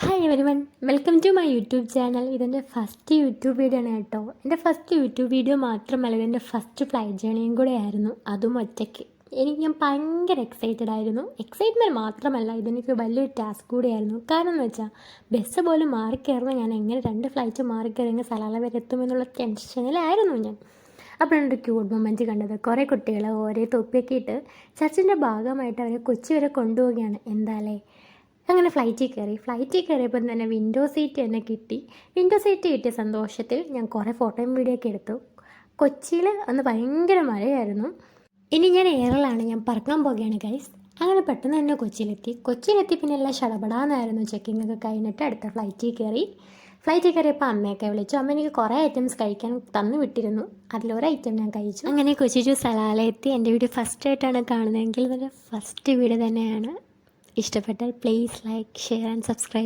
Hi everyone, welcome to my YouTube channel. ഇതെൻ്റെ first YouTube video ആണ് കേട്ടോ. എൻ്റെ ഫസ്റ്റ് യൂട്യൂബ് വീഡിയോ മാത്രമല്ല, ഇതെൻ്റെ ഫസ്റ്റ് ഫ്ലൈറ്റ് ജേണിയും കൂടെ ആയിരുന്നു, അതും ഒറ്റയ്ക്ക്. ഞാൻ ഭയങ്കര എക്സൈറ്റഡ് ആയിരുന്നു. എക്സൈറ്റ്മെൻറ്റ് മാത്രമല്ല, ഇതെനിക്ക് വലിയൊരു ടാസ്ക് കൂടിയായിരുന്നു. കാരണം എന്ന് വെച്ചാൽ ബസ് പോലും മാറിക്കയറുന്ന ഞാൻ എങ്ങനെ 2 ഫ്ലൈറ്റ് മാറിക്കയറി സലാല വരെ എത്തുമെന്നുള്ള ടെൻഷനിലായിരുന്നു ഞാൻ. അപ്പോഴാണ് ഒരു ക്യൂട്ട് മൊമെൻറ്റ് കണ്ടത്. കുറേ കുട്ടികൾ ഓരോ തൊപ്പിയൊക്കെ ഇട്ട് ചർച്ചിൻ്റെ ഭാഗമായിട്ട് അവരെ കൊച്ചി വരെ കൊണ്ടുപോവുകയാണ്. എന്തായാലേ അങ്ങനെ ഫ്ലൈറ്റിൽ കയറിയപ്പോൾ തന്നെ വിൻഡോ സീറ്റ് തന്നെ കിട്ടി. വിൻഡോ സീറ്റ് കിട്ടിയ സന്തോഷത്തിൽ ഞാൻ കുറേ ഫോട്ടോയും വീഡിയോ ഒക്കെ എടുത്തു. കൊച്ചിയിൽ അന്ന് ഭയങ്കര മഴയായിരുന്നു. ഇനി ഞാൻ എയറിലാണ്, ഞാൻ പറക്കാൻ പോകുകയാണ് ഗൈസ്. അങ്ങനെ പെട്ടെന്ന് തന്നെ കൊച്ചിയിലെത്തി പിന്നെ എല്ലാം ഷടപടാന്നായിരുന്നു. ചെക്കിംഗ് ഒക്കെ കഴിഞ്ഞിട്ട് അടുത്ത ഫ്ലൈറ്റിൽ കയറിയപ്പോൾ അമ്മയൊക്കെ വിളിച്ചു. അമ്മ എനിക്ക് കുറേ ഐറ്റംസ് കഴിക്കാൻ തന്നു വിട്ടിരുന്നു. അതിലൊരു ഐറ്റം ഞാൻ കഴിച്ചു. അങ്ങനെ കൊച്ചി ടു സലാല എത്തി. എൻ്റെ വീഡിയോ ഫസ്റ്റായിട്ടാണ് കാണുന്നതെങ്കിൽ ഇതൊരു ഫസ്റ്റ് വീഡിയോ തന്നെയാണ്. ഇഷ്ടപ്പെട്ടാൽ please like, share and subscribe.